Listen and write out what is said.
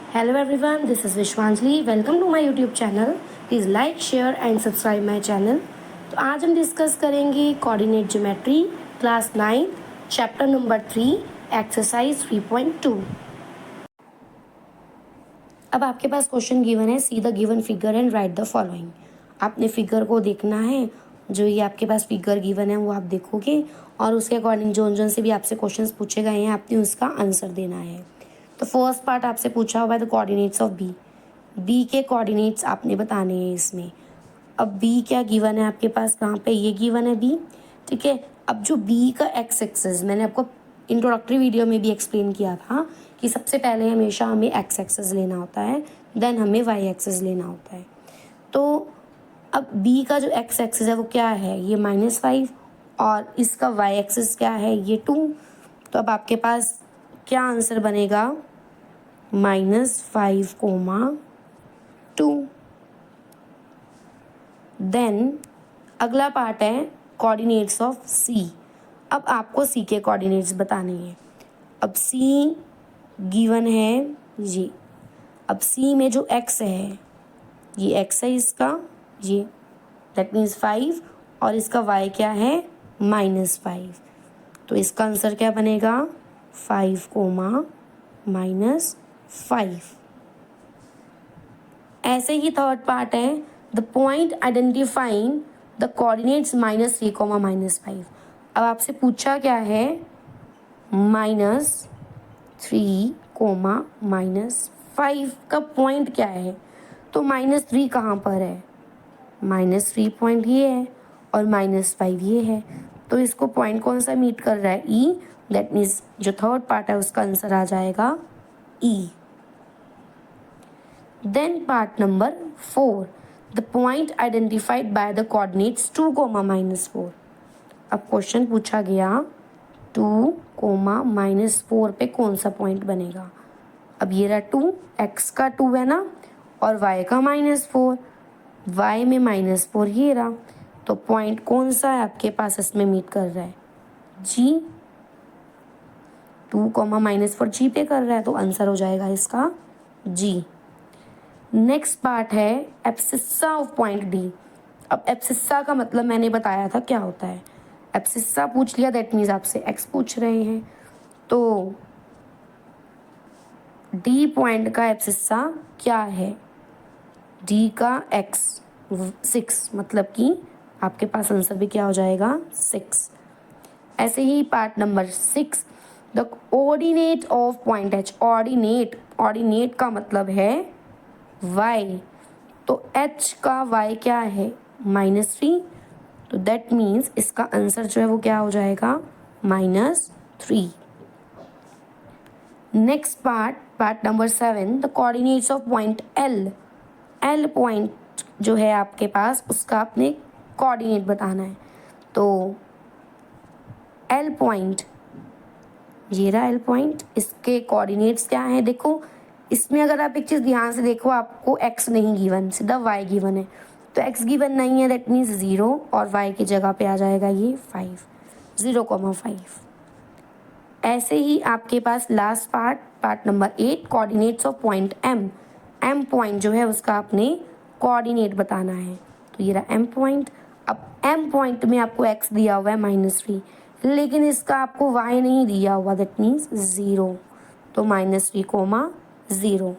Hello everyone, this is Vishwanjali. Welcome to my YouTube channel. Please like, share and subscribe my channel. तो आज हम discuss करेंगे coordinate geometry class 9 chapter number 3 exercise 3.2। अब आपके पास question given है, see the given figure and right the following. आपने figure को देखना है, जो ये आपके पास फिगर गिवन है वो आप देखोगे और उसके अकॉर्डिंग जोन से भी आपसे क्वेश्चंस पूछे गए हैं, आपने उसका आंसर देना है। तो फर्स्ट पार्ट आपसे पूछा हुआ है the coordinates of B. B के कोऑर्डिनेट्स आपने बताने हैं इसमें। अब बी क्या गिवन है आपके पास, कहाँ पे ये गिवन है बी, ठीक है। अब जो बी का एक्स एक्सिस मैंने आपको इंट्रोडक्टरी वीडियो में भी एक्सप्लेन किया था कि सबसे पहले हमेशा हमें एक्स एक्सिस लेना होता है, देन हमें वाई एक्सिस लेना होता है। तो अब बी का जो एक्स एक्सिस है वो क्या है, ये -5 और इसका वाई एक्सिस क्या है, ये 2। तो अब आपके पास क्या आंसर बनेगा, -5, 2। देन अगला पार्ट है कोऑर्डिनेट्स ऑफ सी। अब आपको सी के कोऑर्डिनेट्स बताने हैं। अब सी गिवन है ये। अब सी में जो एक्स है, ये एक्स है इसका, ये दैट मीन्स 5 और इसका वाई क्या है, -5। तो इसका आंसर क्या बनेगा, 5, -5। ऐसे ही थर्ड पार्ट है the point identifying the coordinates -3, -5। अब आपसे पूछा क्या है, -3, -5 का पॉइंट क्या है। तो -3 कहाँ पर है, -3 पॉइंट ये है और -5 ये है। तो इसको पॉइंट कौन सा मीट कर रहा है, ई। दैट मीन्स जो थर्ड पार्ट है उसका आंसर आ जाएगा E. Then part number 4 the point identified by the coordinates 2, -4। अब क्वेश्चन पूछा गया 2, -4 पे कौन सा पॉइंट बनेगा। अब ये रहा 2, एक्स का 2 है ना, और वाई का -4, वाई में -4 ये रहा। तो पॉइंट कौन सा है आपके पास इसमें मीट कर रहा है, जी। 2, -4 जी पे कर रहा है, तो आंसर हो जाएगा इसका जी। नेक्स्ट पार्ट है एब्सिस्सा ऑफ पॉइंट डी। अब एब्सिस्सा का मतलब मैंने बताया था क्या होता है। एब्सिस्सा पूछ लिया, दैट मीन्स आपसे एक्स पूछ रहे हैं। तो डी पॉइंट का एब्सिस्सा क्या है, डी का एक्स 6, मतलब कि आपके पास आंसर भी क्या हो जाएगा, 6। ऐसे ही part number 6 the ordinate of point H. Ordinate का मतलब है y। तो h का y क्या है, -3। तो दैट मीन्स इसका आंसर जो है वो क्या हो जाएगा, -3। Next part number 7 the coordinates of point L. L point जो है आपके पास उसका आपने कोऑर्डिनेट बताना है। तो एल पॉइंट, ये रहा एल पॉइंट, इसके कोऑर्डिनेट्स क्या हैं, देखो इसमें अगर आप एक चीज़ ध्यान से देखो, आपको x नहीं गिवन, सीधा y गिवन है। तो x गिवन नहीं है, दैट मीन्स 0 और y की जगह पे आ जाएगा ये 5, 0,5। ऐसे ही आपके पास last part number 8 coordinates of point m। m point जो है उसका आपने कोऑर्डिनेट बताना है। तो ये रहा m पॉइंट। अब m पॉइंट में आपको x दिया हुआ है -3, लेकिन इसका आपको y नहीं दिया हुआ, दैट मीन्स 0। तो -3, 0।